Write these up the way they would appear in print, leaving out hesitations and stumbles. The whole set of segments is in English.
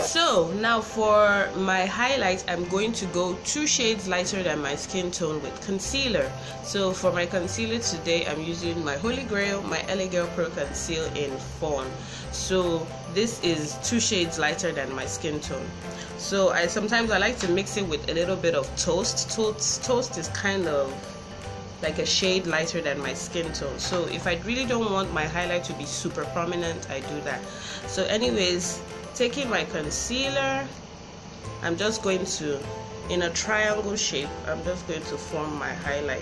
So now for my highlight, I'm going to go 2 shades lighter than my skin tone with concealer. So for my concealer today, I'm using my Holy Grail, my LA Girl Pro Conceal in Fawn. So this is 2 shades lighter than my skin tone. So sometimes I like to mix it with a little bit of Toast. Toast is kind of like a shade lighter than my skin tone. So if I really don't want my highlight to be super prominent, I do that. So anyways, taking my concealer, I'm just going to, in a triangle shape, I'm just going to form my highlight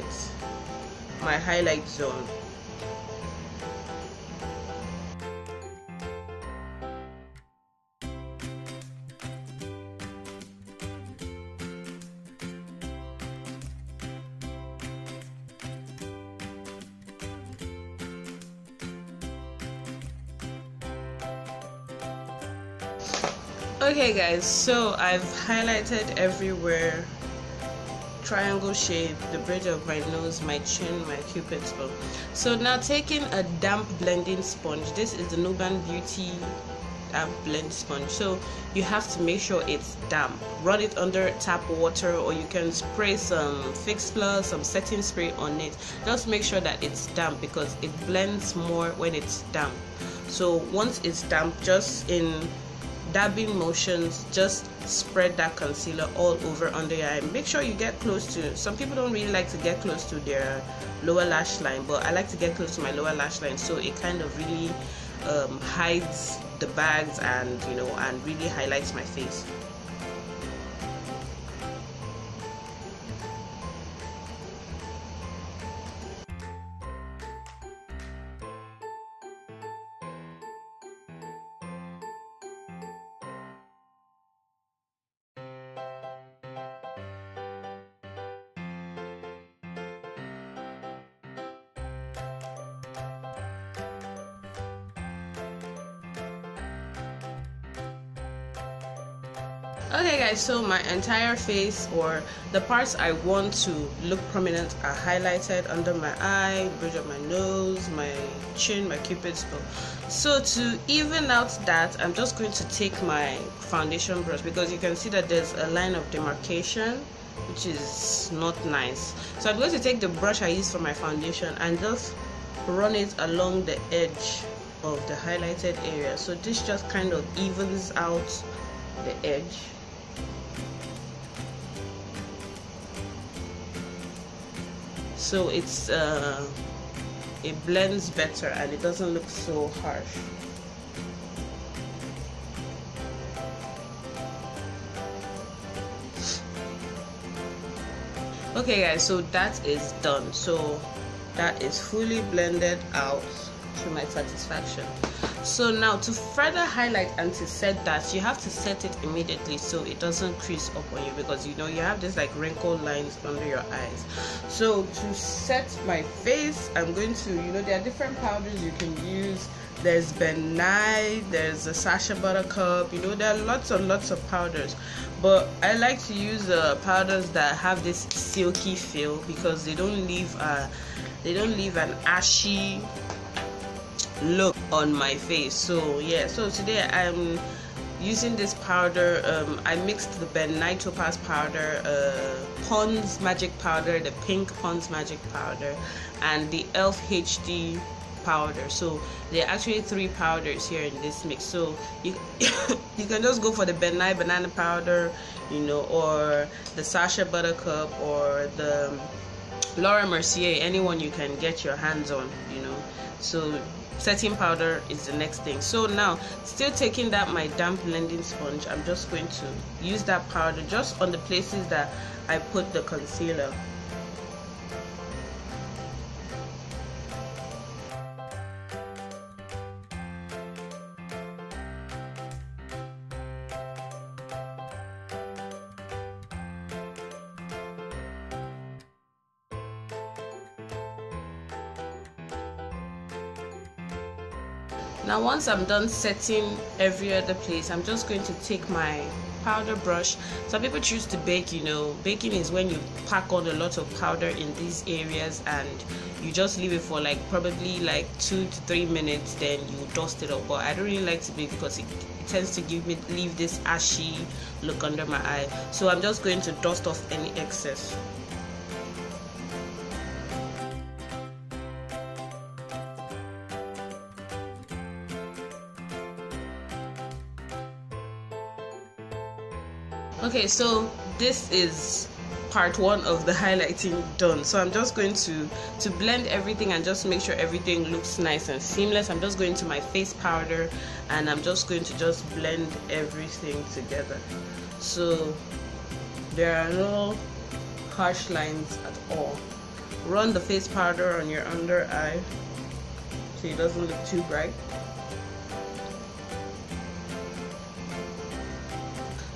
zone. Okay guys, so I've highlighted everywhere, triangle shape, the bridge of my nose, my chin, my cupid's bow. So now taking a damp blending sponge, this is the Nuban Beauty damp blend sponge. So you have to make sure it's damp. Run it under tap water, or you can spray some Fix Plus, some setting spray on it. Just make sure that it's damp because it blends more when it's damp. So once it's damp, just in dabbing motions, just spread that concealer all over under your eye. Make sure you get close to, some people don't really like to get close to their lower lash line, but I like to get close to my lower lash line, so it kind of really hides the bags and and really highlights my face. Okay guys, so my entire face, or the parts I want to look prominent, are highlighted under my eye, bridge of my nose, my chin, my cupid's bow. So to even out that, I'm just going to take my foundation brush, because you can see that there's a line of demarcation which is not nice. So I'm going to take the brush I use for my foundation and just run it along the edge of the highlighted area. So this just kind of evens out the edge. So it's it blends better and it doesn't look so harsh. Okay guys, so that is done. So that is fully blended out to my satisfaction. So now to further highlight and to set that, you have to set it immediately so it doesn't crease up on you, because you have this like wrinkled lines under your eyes. So to set my face, I'm going to, there are different powders you can use. There's Ben Nye, there's a Sasha Buttercup, there are lots and lots of powders, but I like to use powders that have this silky feel, because they don't leave an ashy look on my face. So yeah, so today I'm using this powder. I mixed the Ben Nye Topaz powder, Pond's Magic powder, the pink Pond's Magic powder, and the e.l.f. HD powder. So there are actually 3 powders here in this mix. So you you can just go for the Ben Nye banana powder, or the Sasha Buttercup, or the Laura Mercier, anyone you can get your hands on, So setting powder is the next thing. So now, still taking my damp blending sponge, I'm just going to use that powder just on the places that I put the concealer. Now once I'm done setting every other place, I'm just going to take my powder brush. Some people choose to bake. You know, baking is when you pack on a lot of powder in these areas and you just leave it for like probably like 2 to 3 minutes, then you dust it up. But I don't really like to bake because it tends to leave this ashy look under my eye. So I'm just going to dust off any excess. Okay, so this is part 1 of the highlighting done. So I'm just going to blend everything and just make sure everything looks nice and seamless. I'm just going to my face powder and I'm just going to just blend everything together, so there are no harsh lines at all. Run the face powder on your under eye so it doesn't look too bright.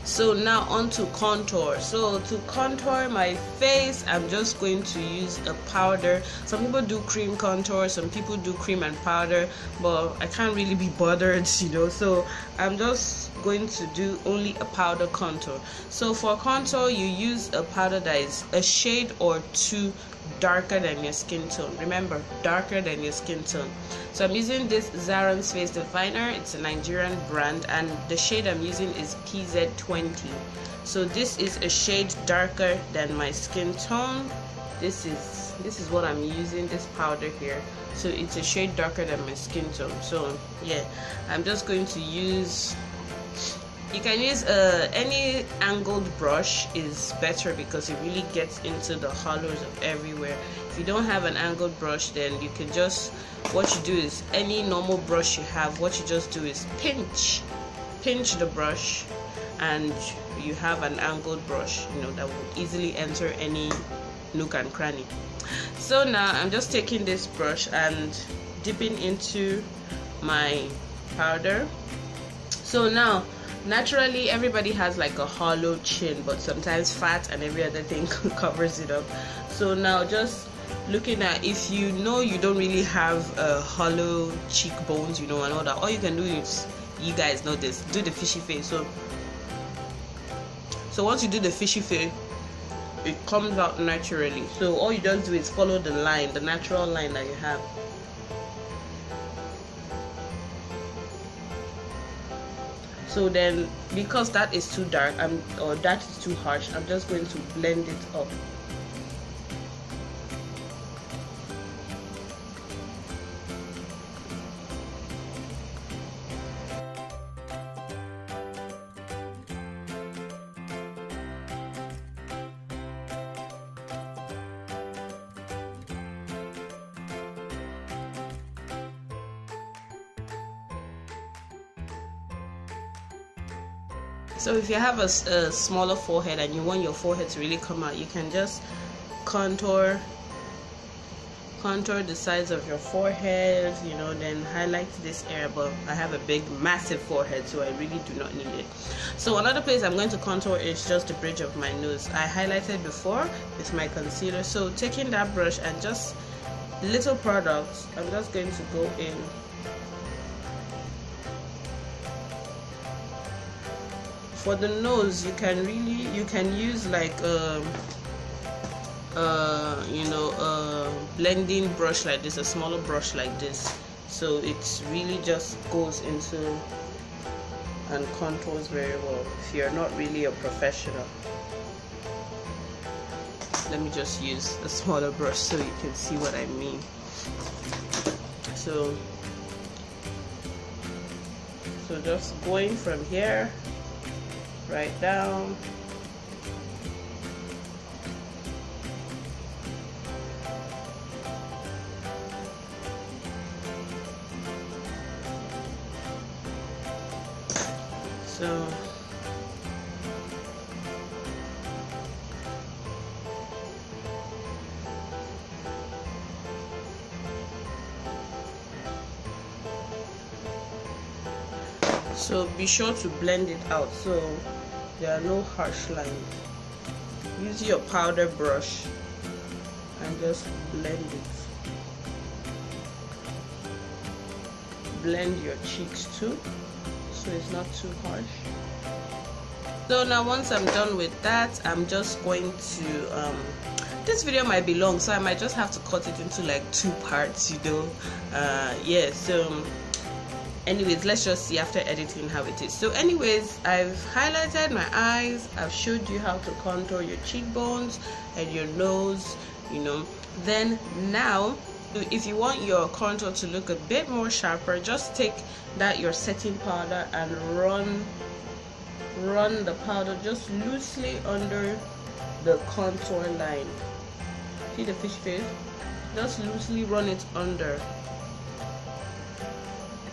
So now on to contour. So to contour my face, I'm just going to use a powder. Some people do cream contour, some people do cream and powder, but I can't really be bothered, you know, so I'm just going to do only a powder contour. So for contour, you use a powder that is a shade or 2 darker than your skin tone. Remember, darker than your skin tone. So I'm using this Zaron's Face Definer. It's a Nigerian brand and the shade I'm using is PZ20. So this is a shade darker than my skin tone. This is what I'm using, this powder here. So it's a shade darker than my skin tone. So yeah, I'm just going to use, you can use any angled brush is better because it really gets into the hollows of everywhere. If you don't have an angled brush, then you can just, what you do is, any normal brush you have, what you just do is pinch the brush and you have an angled brush, you know, that will easily enter any nook and cranny. So now I'm just taking this brush and dipping into my powder. So now naturally everybody has like a hollow chin, but sometimes fat and every other thing covers it up. So now just looking at, if you know you don't really have hollow cheekbones, you know, and all that, all you can do is, you guys know this, do the fishy face. So once you do the fishy face, it comes out naturally. So all you just do is follow the line, the natural line that you have. So then, because that is too dark, or that is too harsh, I'm just going to blend it up. So if you have a smaller forehead and you want your forehead to really come out, you can just contour the sides of your forehead, you know, then highlight this area. But I have a big massive forehead, so I really do not need it. So another place I'm going to contour is just the bridge of my nose. I highlighted before with my concealer, so taking that brush and just little product, I'm just going to go in. For the nose, you can use like you know, blending brush like this, a smaller brush like this, so it really just goes into and contours very well if you're not really a professional. Let me just use a smaller brush so you can see what I mean. So just going from here right down, so be sure to blend it out so there are no harsh lines. Use your powder brush and just blend it. blend your cheeks too, so it's not too harsh. So now once I'm done with that, I'm just going to this video might be long, so I might just have to cut it into like 2 parts, you know. Yeah, so anyways, let's just see after editing how it is. So anyways, I've highlighted my eyes, I've showed you how to contour your cheekbones and your nose, you know. Then now, if you want your contour to look a bit more sharper, just take that your setting powder and run the powder just loosely under the contour line. See the fish face? Just loosely run it under.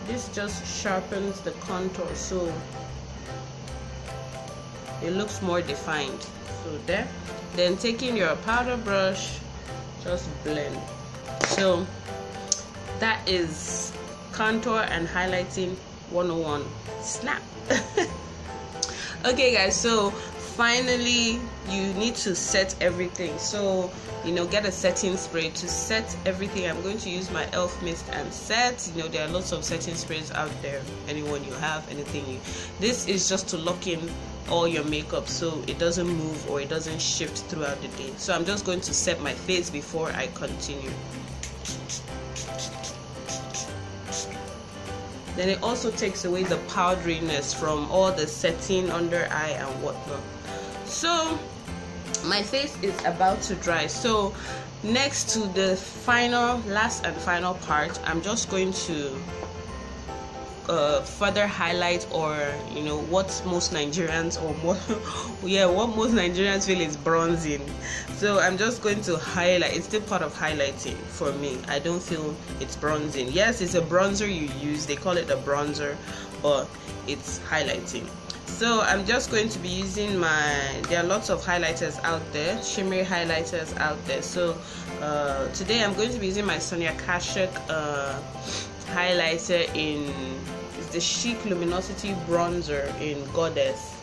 This just sharpens the contour so it looks more defined. So there. Then taking your powder brush, just blend. So that is contour and highlighting 101. Snap. Okay guys, so finally you need to set everything. So, you know, get a setting spray to set everything. I'm going to use my elf mist and set. You know, there are lots of setting sprays out there, anyone you have, anything you, this is just to lock in all your makeup so it doesn't move or it doesn't shift throughout the day. So I'm just going to set my face before I continue. Then it also takes away the powderiness from all the setting under eye and whatnot. So my face is about to dry, so next to the last and final part, I'm just going to further highlight, or you know, what most Nigerians, or more what most Nigerians feel is bronzing. So I'm just going to highlight. It's still part of highlighting for me. I don't feel it's bronzing. Yes, it's a bronzer you use, they call it a bronzer, but it's highlighting. So I'm just going to be using there are lots of highlighters out there, shimmery highlighters out there. So today I'm going to be using my Sonia Kashuk highlighter in the Chic Luminosity bronzer in Goddess.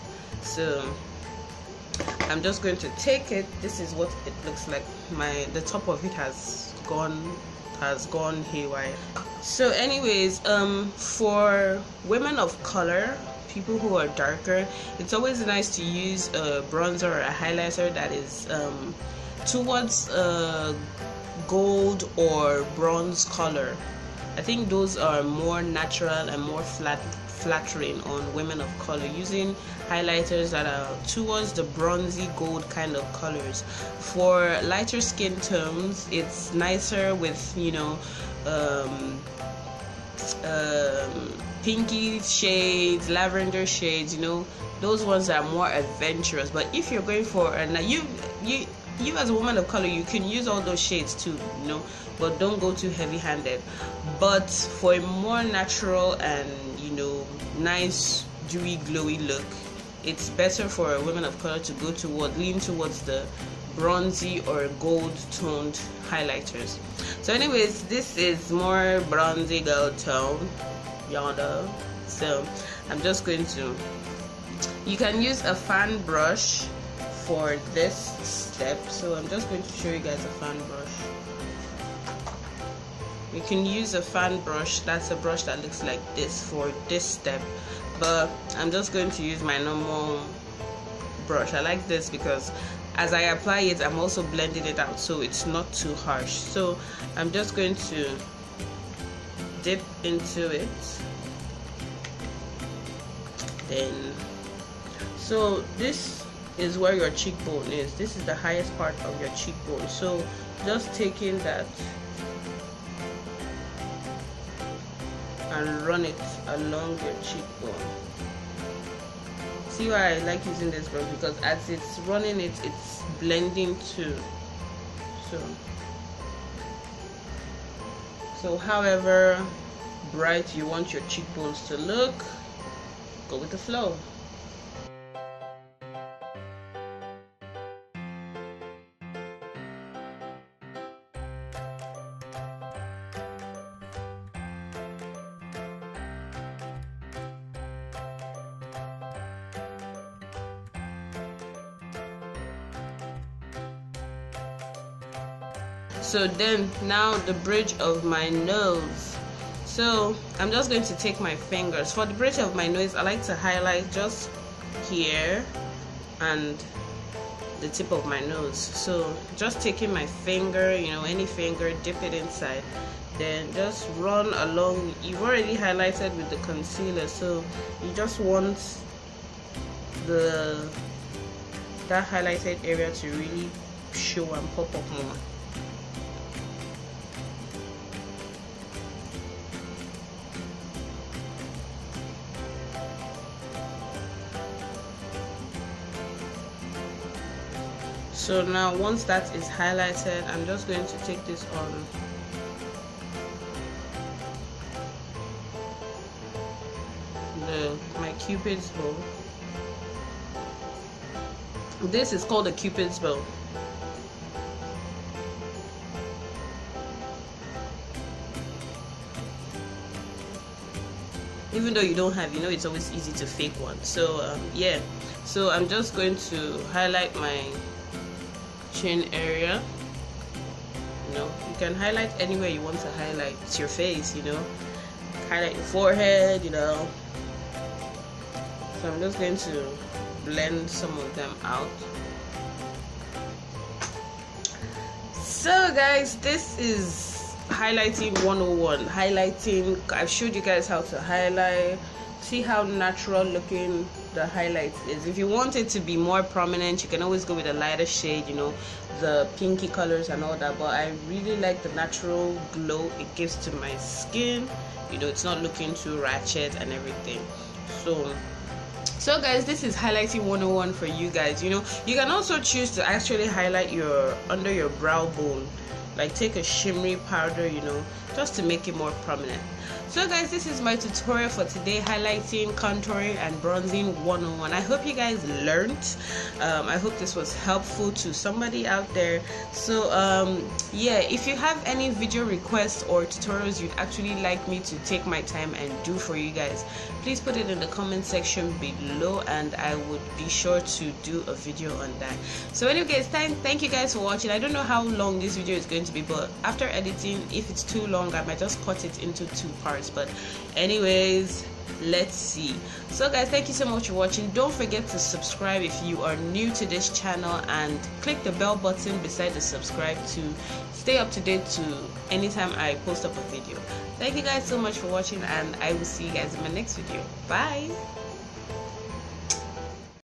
So I'm just going to take it. This is what it looks like. The top of it has gone haywire. So anyways, for women of color, people who are darker, it's always nice to use a bronzer or a highlighter that is towards gold or bronze color. I think those are more natural and more flattering on women of color, using highlighters that are towards the bronzy gold kind of colors. For lighter skin tones, it's nicer with, you know, pinky shades, lavender shades, you know, those ones are more adventurous. But if you're going for, and you as a woman of color, you can use all those shades too, you know, but don't go too heavy-handed. But for a more natural and, you know, nice dewy glowy look, it's better for a woman of color to lean towards the bronzy or gold toned highlighters. So anyways, this is more bronzy gold tone yonder. So I'm just going to, you can use a fan brush for this step. So I'm just going to show you guys a fan brush. You can use a fan brush, that's a brush that looks like this for this step, but I'm just going to use my normal brush. I like this because as I apply it, I'm also blending it out so it's not too harsh. So I'm just going to dip into it. Then, so this is where your cheekbone is. This is the highest part of your cheekbone. So just taking that and run it along your cheekbone. See why I like using this brush? Because as it's running it, it's blending too. So however bright you want your cheekbones to look, go with the flow. So then now the bridge of my nose. So I'm just going to take my fingers. For the bridge of my nose, I like to highlight just here and the tip of my nose. So just taking my finger, you know, any finger, dip it inside, then just run along. You've already highlighted with the concealer, so you just want that highlighted area to really show and pop up more. So now once that is highlighted, I'm just going to take this on my Cupid's bow. This is called a Cupid's bow. Even though you don't have, you know, it's always easy to fake one. So yeah, so I'm just going to highlight my chin area. You know, you can highlight anywhere you want to highlight. It's your face, you know, highlight your forehead, you know. So I'm just going to blend some of them out. So guys, this is highlighting 101. Highlighting, I've showed you guys how to highlight. See how natural looking the highlight is. If you want it to be more prominent, you can always go with a lighter shade, you know, the pinky colors and all that, but I really like the natural glow it gives to my skin. You know, it's not looking too ratchet and everything. So guys, this is highlighting 101 for you guys. You know, you can also choose to actually highlight your under your brow bone, like take a shimmery powder, you know, just to make it more prominent. So guys, this is my tutorial for today, highlighting, contouring and bronzing 101. I hope you guys learned. I hope this was helpful to somebody out there. So yeah, if you have any video requests or tutorials you'd actually like me to take my time and do for you guys, please put it in the comment section below and I would be sure to do a video on that. So anyway guys, thank you guys for watching. I don't know how long this video is going to be, but after editing, if it's too long, I might just cut it into 2 parts. But anyways, let's see. So guys, thank you so much for watching. Don't forget to subscribe if you are new to this channel, and click the bell button beside the subscribe to stay up to date to anytime I post up a video. Thank you guys so much for watching, and I will see you guys in my next video. Bye.